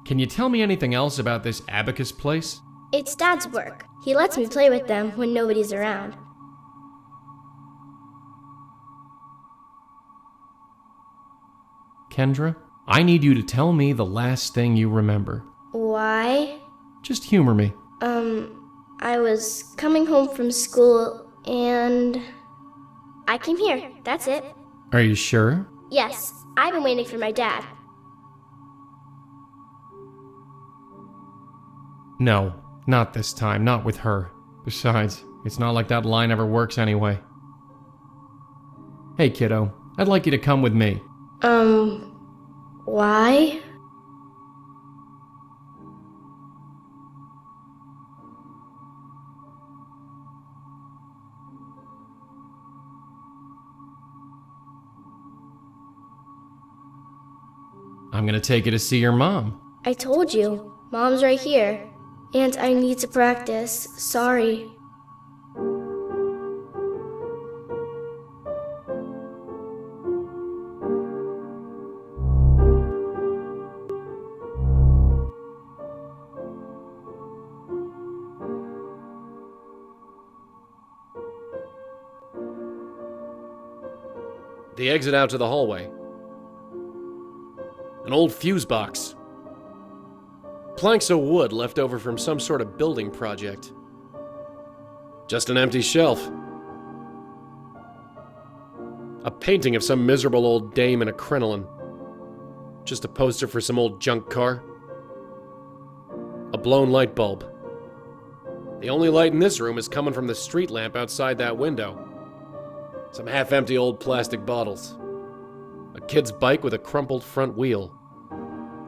Can you tell me anything else about this Abacus place? It's Dad's work. He lets me play with them when nobody's around. Kendra, I need you to tell me the last thing you remember. Why? Just humor me. I was coming home from school and I came here. That's it. Are you sure? Yes, I've been waiting for my dad. No, not this time, not with her. Besides, it's not like that line ever works anyway. Hey kiddo, I'd like you to come with me. Why? I'm gonna take you to see your mom. I told you, Mom's right here. And I need to practice. Sorry. The exit out to the hallway. An old fuse box. Planks of wood left over from some sort of building project. Just an empty shelf. A painting of some miserable old dame in a crinoline. Just a poster for some old junk car. A blown light bulb. The only light in this room is coming from the street lamp outside that window. Some half-empty old plastic bottles. A kid's bike with a crumpled front wheel.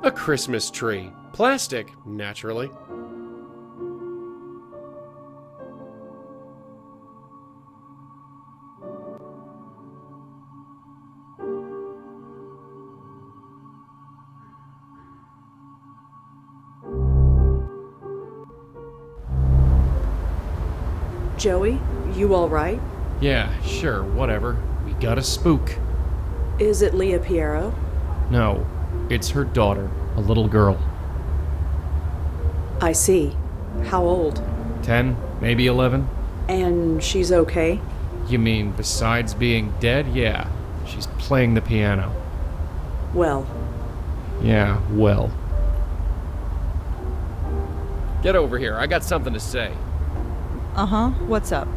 A Christmas tree. Plastic, naturally. Joey, you all right? Yeah, sure, whatever. We got a spook. Is it Leah Piero? No, it's her daughter, a little girl. I see. How old? 10, maybe 11? And she's okay? You mean besides being dead? Yeah, she's playing the piano. Well. Yeah, well. Get over here, I got something to say. Uh-huh, what's up?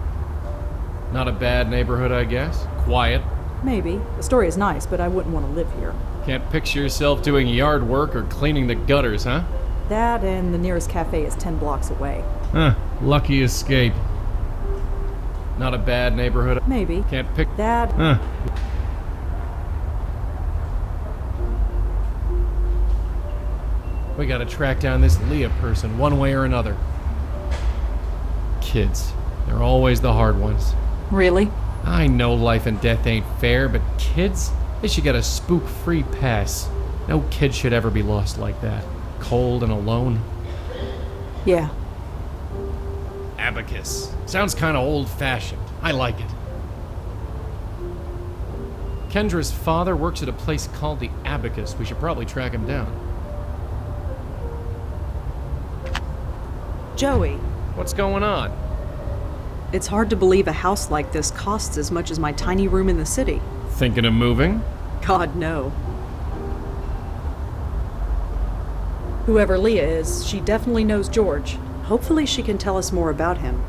Not a bad neighborhood, I guess. Quiet. Maybe. The story is nice, but I wouldn't want to live here. Can't picture yourself doing yard work or cleaning the gutters, huh? That and the nearest cafe is 10 blocks away. Huh, lucky escape. Not a bad neighborhood. Maybe. Can't pick That... Huh. We gotta track down this Leah person one way or another. Kids, they're always the hard ones. Really? I know life and death ain't fair, but kids, they should get a spook-free pass. No kid should ever be lost like that. Cold and alone. Yeah. Abacus. Sounds kinda old-fashioned. I like it. Kendra's father works at a place called the Abacus. We should probably track him down. Joey, What's going on? it's hard to believe a house like this costs as much as my tiny room in the city. Thinking of moving? God, no. Whoever Leah is, she definitely knows George. Hopefully she can tell us more about him.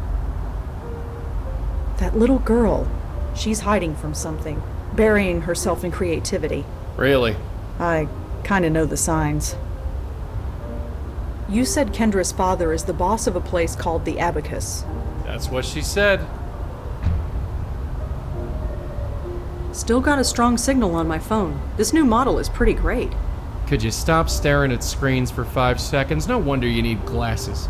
That little girl, she's hiding from something, burying herself in creativity. Really? I kinda know the signs. You said Kendra's father is the boss of a place called the Abacus. That's what she said. Still got a strong signal on my phone. This new model is pretty great. Could you stop staring at screens for 5 seconds? No wonder you need glasses.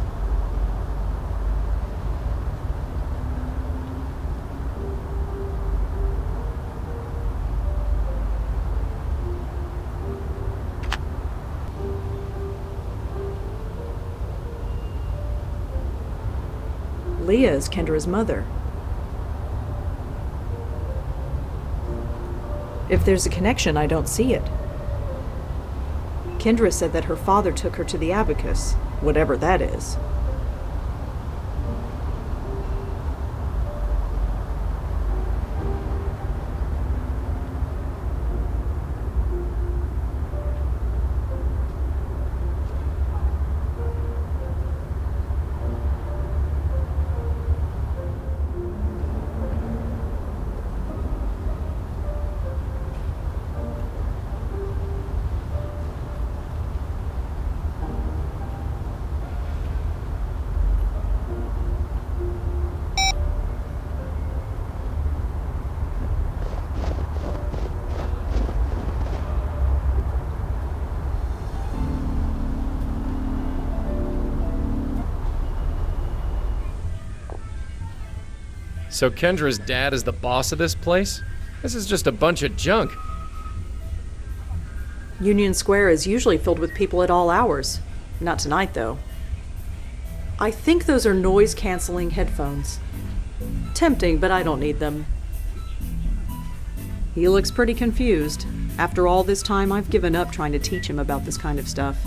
Leah is Kendra's mother. If there's a connection, I don't see it. Kendra said that her father took her to the Abacus, whatever that is. So Kendra's dad is the boss of this place? This is just a bunch of junk. Union Square is usually filled with people at all hours. Not tonight, though. I think those are noise-canceling headphones. Tempting, but I don't need them. He looks pretty confused. After all this time, I've given up trying to teach him about this kind of stuff.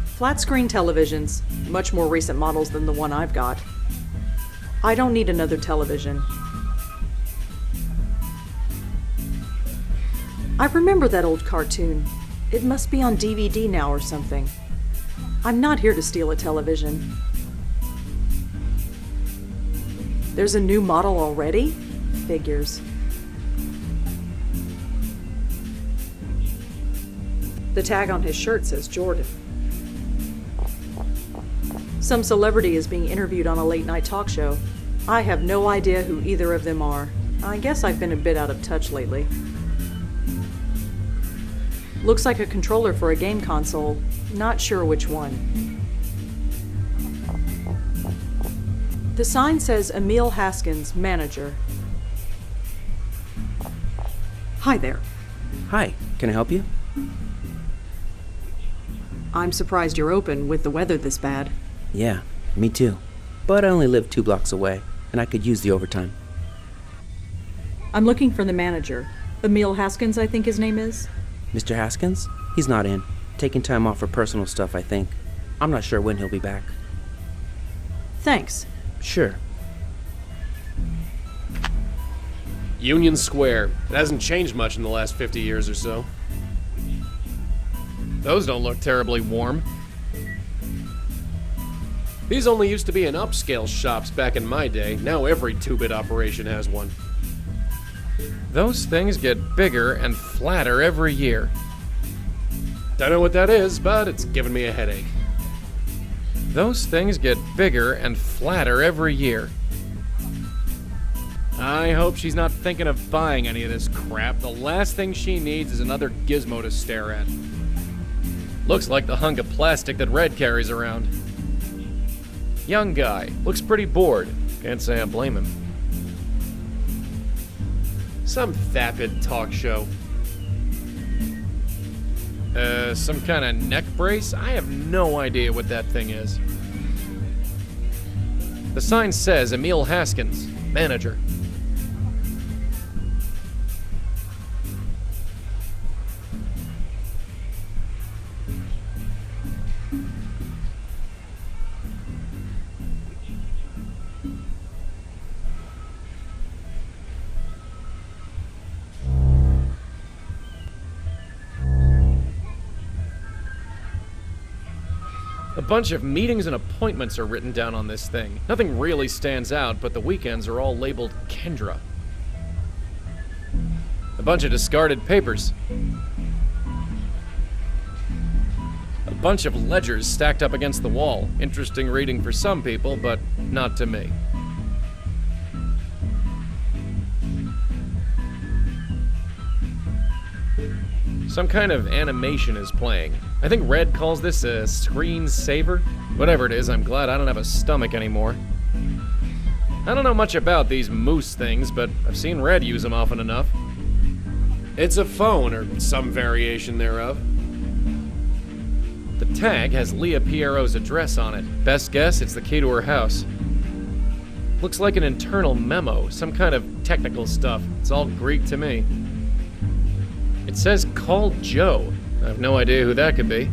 Flat-screen televisions, much more recent models than the one I've got. I don't need another television. I remember that old cartoon. It must be on DVD now or something. I'm not here to steal a television. There's a new model already? Figures. The tag on his shirt says Jordan. Some celebrity is being interviewed on a late-night talk show. I have no idea who either of them are. I guess I've been a bit out of touch lately. Looks like a controller for a game console. Not sure which one. The sign says Emil Haskins, manager. Hi there. Hi, can I help you? I'm surprised you're open with the weather this bad. Yeah, me too. But I only live 2 blocks away, and I could use the overtime. I'm looking for the manager. Emil Haskins, I think his name is. Mr. Haskins? He's not in. Taking time off for personal stuff, I think. I'm not sure when he'll be back. Thanks. Sure. Union Square. It hasn't changed much in the last 50 years or so. Those don't look terribly warm. These only used to be in upscale shops back in my day. Now every 2-bit operation has one. Those things get bigger and flatter every year. Don't know what that is, but it's giving me a headache. Those things get bigger and flatter every year. I hope she's not thinking of buying any of this crap. The last thing she needs is another gizmo to stare at. Looks like the hunk of plastic that Red carries around. Young guy. Looks pretty bored. Can't say I blame him. Some vapid talk show. Some kind of neck brace? I have no idea what that thing is. The sign says Emil Haskins, manager. A bunch of meetings and appointments are written down on this thing. Nothing really stands out, but the weekends are all labeled Kendra. A bunch of discarded papers. A bunch of ledgers stacked up against the wall. Interesting reading for some people, but not to me. Some kind of animation is playing. I think Red calls this a screensaver. Whatever it is, I'm glad I don't have a stomach anymore. I don't know much about these moose things, but I've seen Red use them often enough. It's a phone, or some variation thereof. The tag has Leah Pierrot's address on it. Best guess, it's the key to her house. Looks like an internal memo, some kind of technical stuff. It's all Greek to me. It says, call Joe. I have no idea who that could be.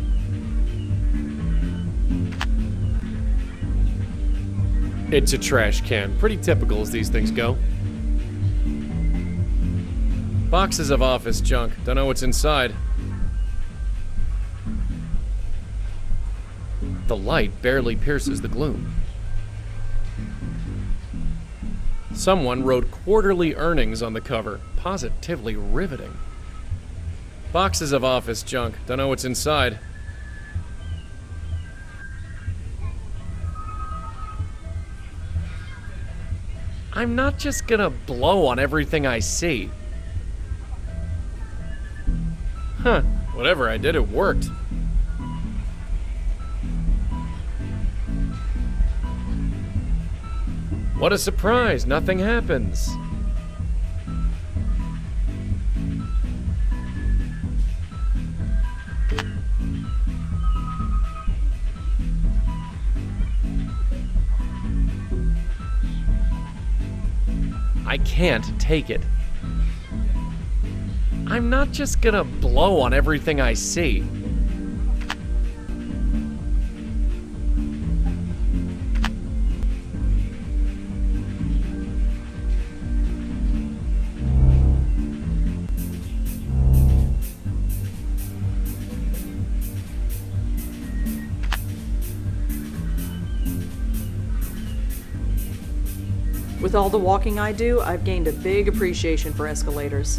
It's a trash can. Pretty typical as these things go. Boxes of office junk. Don't know what's inside. The light barely pierces the gloom. Someone wrote quarterly earnings on the cover. Positively riveting. Boxes of office junk. Don't know what's inside. I'm not just gonna blow on everything I see. Huh. Whatever I did, it worked. What a surprise! Nothing happens. I can't take it. I'm not just gonna blow on everything I see. With all the walking I do, I've gained a big appreciation for escalators.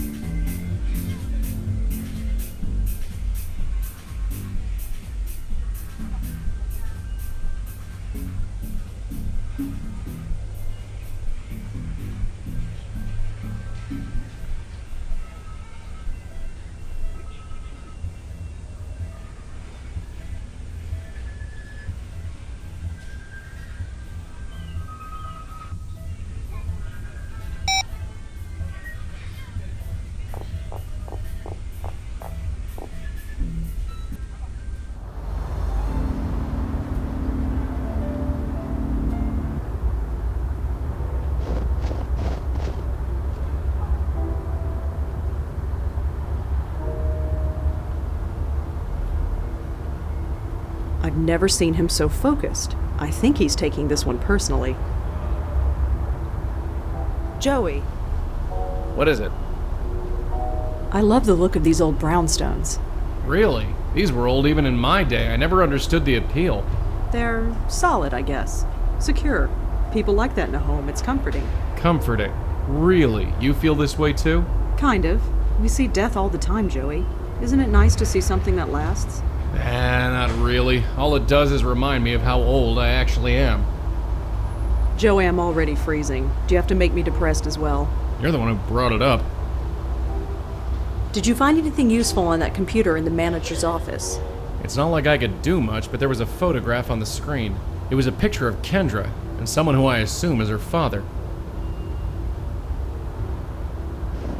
I've never seen him so focused. I think he's taking this one personally. Joey, What is it? I love the look of these old brownstones. Really? These were old even in my day. I never understood the appeal. They're solid, I guess. Secure. People like that in a home. It's comforting. Comforting. Really? You feel this way too? Kind of. We see death all the time, Joey. Isn't it nice to see something that lasts? Not really. All it does is remind me of how old I actually am. Joey, I'm already freezing. Do you have to make me depressed as well? You're the one who brought it up. Did you find anything useful on that computer in the manager's office? It's not like I could do much, but there was a photograph on the screen. It was a picture of Kendra, and someone who I assume is her father.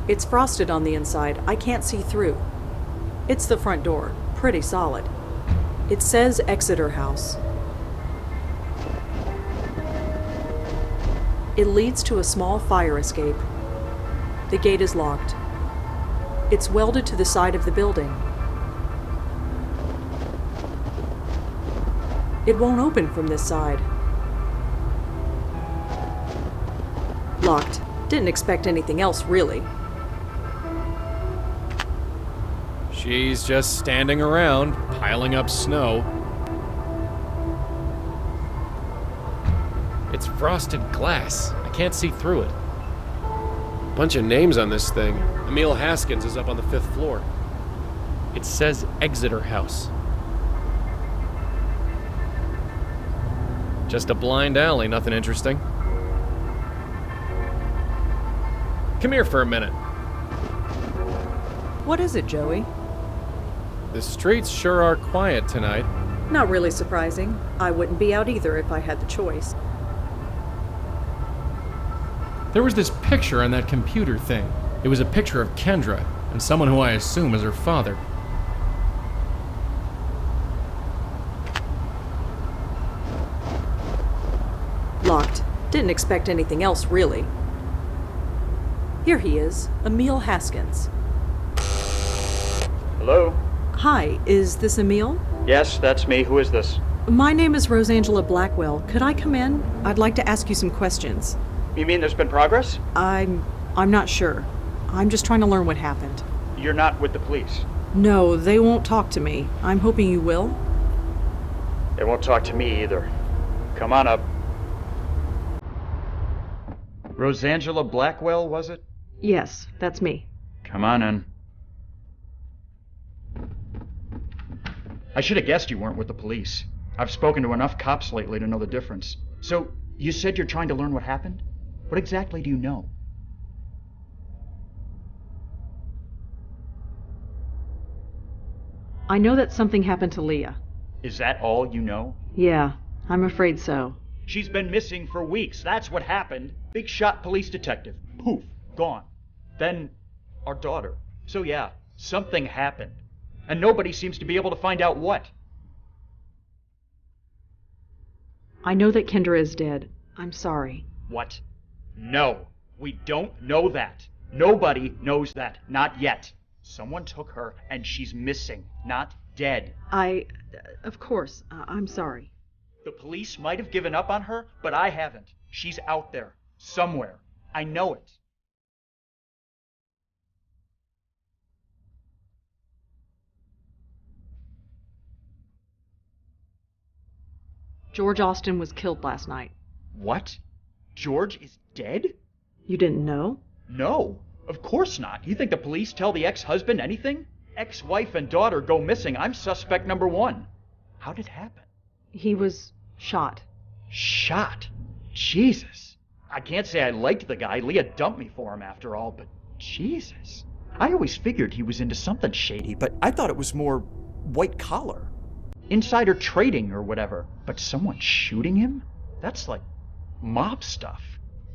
It's frosted on the inside. I can't see through. It's the front door. Pretty solid. It says Exeter House. It leads to a small fire escape. The gate is locked. It's welded to the side of the building. It won't open from this side. Locked. Didn't expect anything else, really. She's just standing around, piling up snow. It's frosted glass. I can't see through it. Bunch of names on this thing. Emil Haskins is up on the 5th floor. It says Exeter House. Just a blind alley, nothing interesting. Come here for a minute. What is it, Joey? The streets sure are quiet tonight. Not really surprising. I wouldn't be out either if I had the choice. There was this picture on that computer thing. It was a picture of Kendra, and someone who I assume is her father. Locked. Didn't expect anything else, really. Here he is, Emil Haskins. Hello? Hi, is this Emil? Yes, that's me. Who is this? My name is Rosa Blackwell. Could I come in? I'd like to ask you some questions. You mean there's been progress? I'm not sure. I'm just trying to learn what happened. You're not with the police. No, they won't talk to me. I'm hoping you will. They won't talk to me either. Come on up. Rosangela Blackwell, was it? Yes, that's me. Come on in. I should have guessed you weren't with the police. I've spoken to enough cops lately to know the difference. So, you said you're trying to learn what happened? What exactly do you know? I know that something happened to Leah. Is that all you know? Yeah, I'm afraid so. She's been missing for weeks. That's what happened. Big shot police detective. Poof. Gone. Then, our daughter. So yeah, something happened. And nobody seems to be able to find out what. I know that Kendra is dead. I'm sorry. What? No. We don't know that. Nobody knows that. Not yet. Someone took her and she's missing. Not dead. Of course, I'm sorry. The police might have given up on her, but I haven't. She's out there. Somewhere. I know it. George Austin was killed last night. What? George is dead? You didn't know? No. Of course not. You think the police tell the ex-husband anything? Ex-wife and daughter go missing. I'm suspect number 1. How did it happen? He was shot. Shot? Jesus. I can't say I liked the guy. Leah dumped me for him after all, but Jesus. I always figured he was into something shady, but I thought it was more white collar. Insider trading or whatever. But someone shooting him? That's like mob stuff.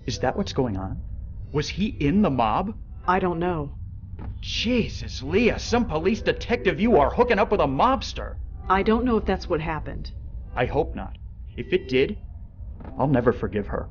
Is that what's going on? Was he in the mob? I don't know. Jesus, Leah, some police detective you are hooking up with a mobster. I don't know if that's what happened. I hope not. If it did, I'll never forgive her.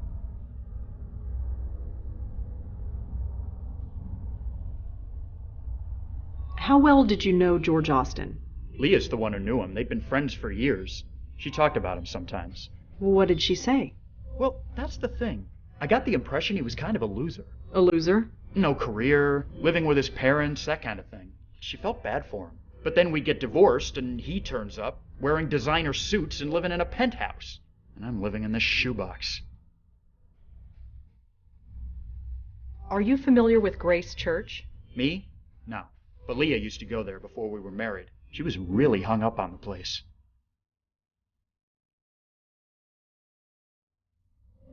How well did you know George Austin? Leah's the one who knew him. They'd been friends for years. She talked about him sometimes. What did she say? Well, that's the thing. I got the impression he was kind of a loser. A loser? No career, living with his parents, that kind of thing. She felt bad for him. But then we get divorced, and he turns up, wearing designer suits and living in a penthouse. And I'm living in this shoebox. Are you familiar with Grace Church? Me? No. But Leah used to go there before we were married. She was really hung up on the place.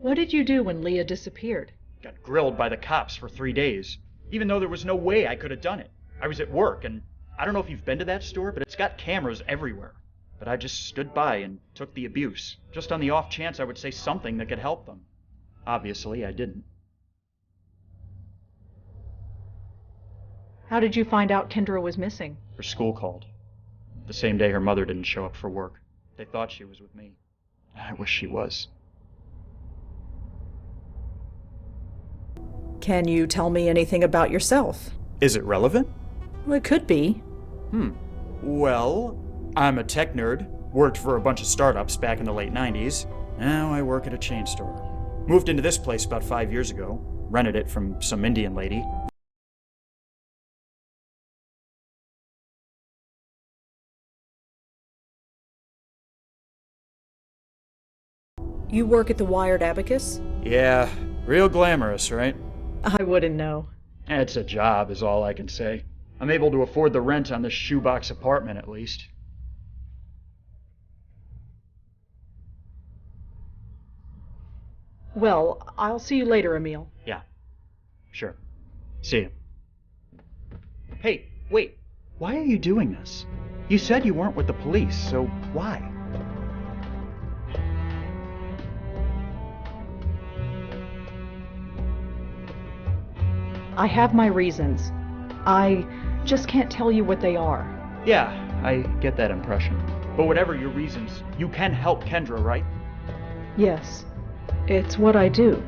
What did you do when Leah disappeared? Got grilled by the cops for 3 days, even though there was no way I could have done it. I was at work, and I don't know if you've been to that store, but it's got cameras everywhere. But I just stood by and took the abuse, just on the off chance I would say something that could help them. Obviously, I didn't. How did you find out Kendra was missing? Her school called. The same day her mother didn't show up for work. They thought she was with me. I wish she was. Can you tell me anything about yourself? Is it relevant? Well, it could be. Well, I'm a tech nerd. Worked for a bunch of startups back in the late 90s. Now I work at a chain store. Moved into this place about 5 years ago. Rented it from some Indian lady. You work at the Wired Abacus? Yeah, real glamorous, right? I wouldn't know. It's a job, is all I can say. I'm able to afford the rent on this shoebox apartment, at least. Well, I'll see you later, Emil. Yeah, sure. See you. Hey, wait. Why are you doing this? You said you weren't with the police, so why? I have my reasons. I just can't tell you what they are. Yeah, I get that impression. But whatever your reasons, you can help Kendra, right? Yes, it's what I do.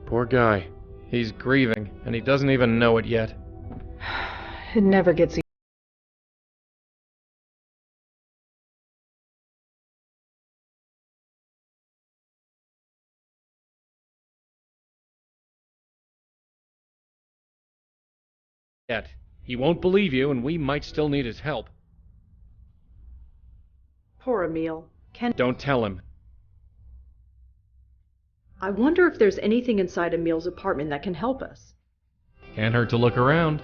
Poor guy. He's grieving, and he doesn't even know it yet. It never gets Yet. He won't believe you, and we might still need his help. Poor Emil. Don't tell him. I wonder if there's anything inside Emil's apartment that can help us. Can't hurt to look around.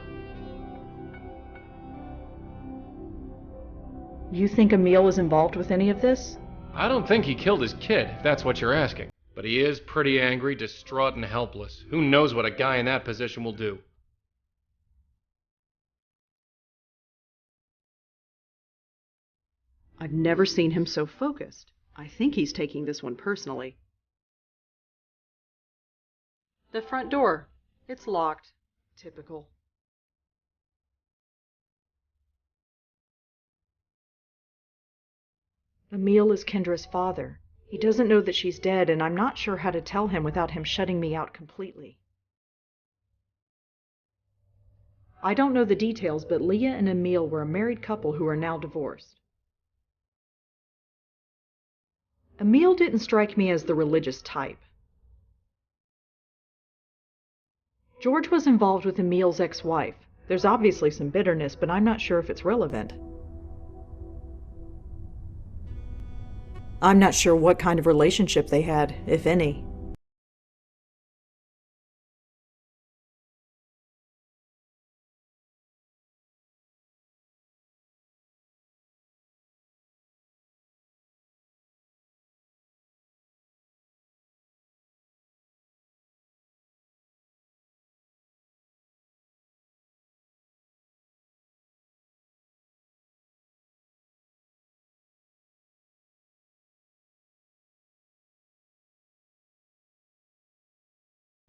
You think Emil is involved with any of this? I don't think he killed his kid, if that's what you're asking. But he is pretty angry, distraught, and helpless. Who knows what a guy in that position will do? I've never seen him so focused. I think he's taking this one personally. The front door. It's locked. Typical. Emil is Kendra's father. He doesn't know that she's dead, and I'm not sure how to tell him without him shutting me out completely. I don't know the details, but Leah and Emil were a married couple who are now divorced. Emil didn't strike me as the religious type. George was involved with Emil's ex-wife. There's obviously some bitterness, but I'm not sure if it's relevant. I'm not sure what kind of relationship they had, if any.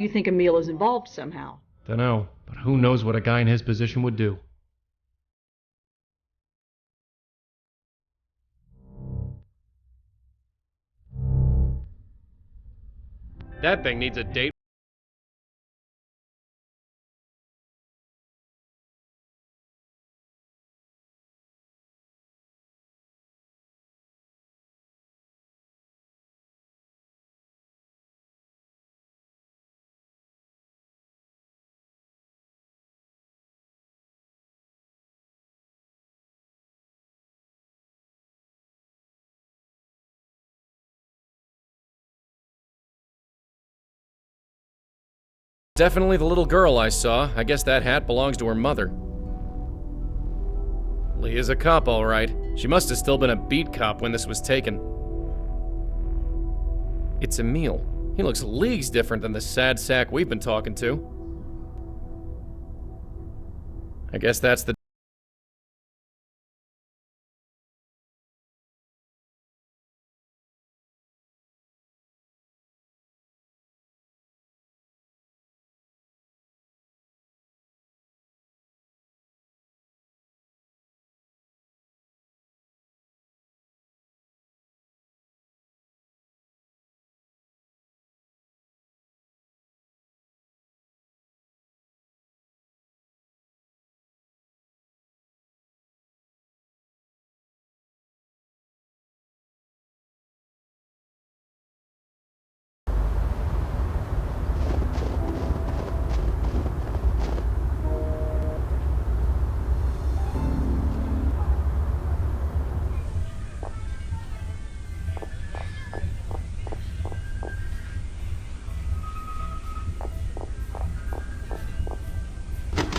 You think Emil is involved somehow? Dunno, but who knows what a guy in his position would do. That thing needs a date. Definitely the little girl I saw. I guess that hat belongs to her mother. Leah's a cop, all right. She must have still been a beat cop when this was taken. It's Emil. He looks leagues different than the sad sack we've been talking to. I guess that's the...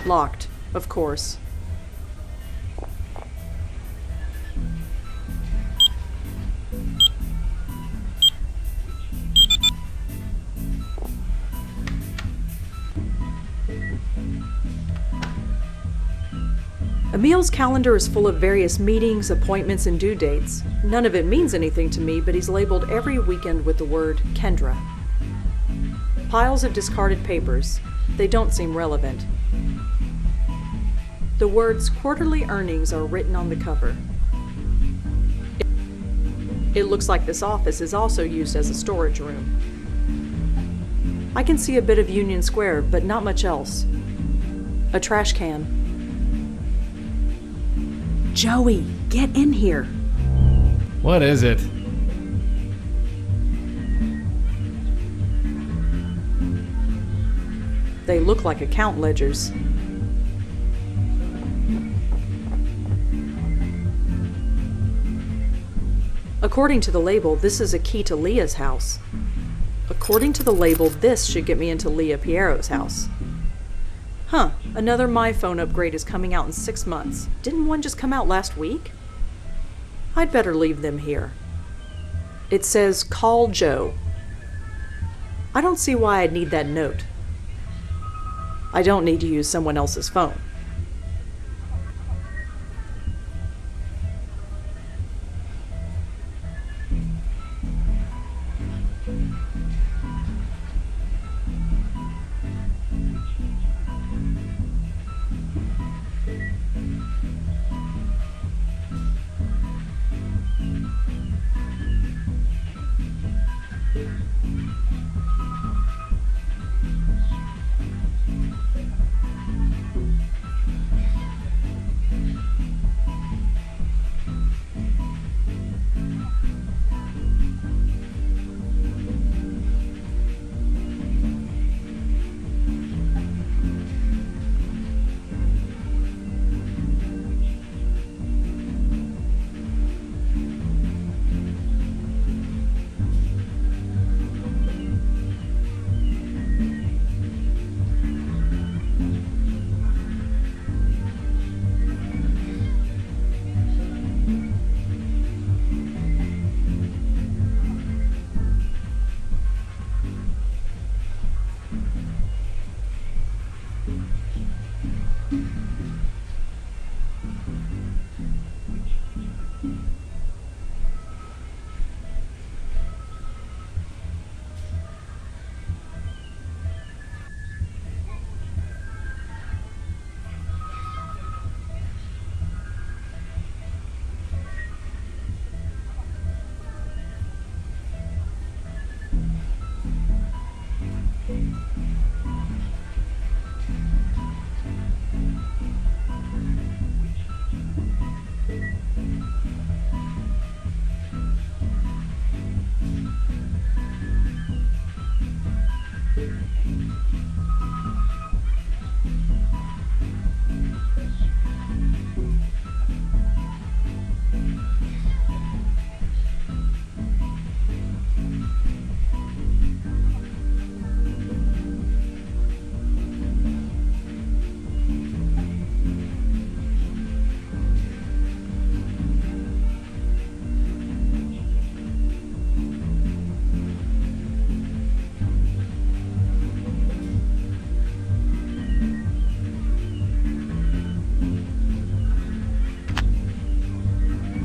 Locked, of course. Emil's calendar is full of various meetings, appointments, and due dates. None of it means anything to me, but he's labeled every weekend with the word Kendra. Piles of discarded papers. They don't seem relevant. The words quarterly earnings are written on the cover. It looks like this office is also used as a storage room. I can see a bit of Union Square, but not much else. A trash can. Joey, get in here. What is it? They look like account ledgers. According to the label, this is a key to Leah's house. According to the label, this should get me into Leah Piero's house. Huh, another My Phone upgrade is coming out in 6 months. Didn't one just come out last week? I'd better leave them here. It says, call Joe. I don't see why I'd need that note. I don't need to use someone else's phone.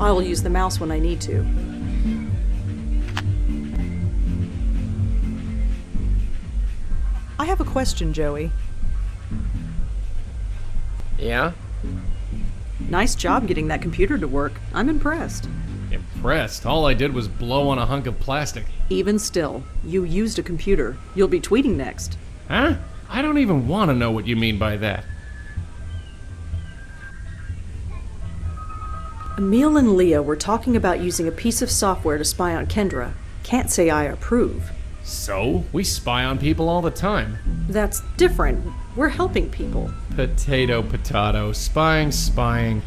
I'll use the mouse when I need to. I have a question, Joey. Yeah? Nice job getting that computer to work. I'm impressed. Impressed? All I did was blow on a hunk of plastic. Even still, you used a computer. You'll be tweeting next. Huh? I don't even want to know what you mean by that. Emil and Leah were talking about using a piece of software to spy on Kendra. Can't say I approve. So? We spy on people all the time. That's different. We're helping people. Potato, potato. Spying, spying.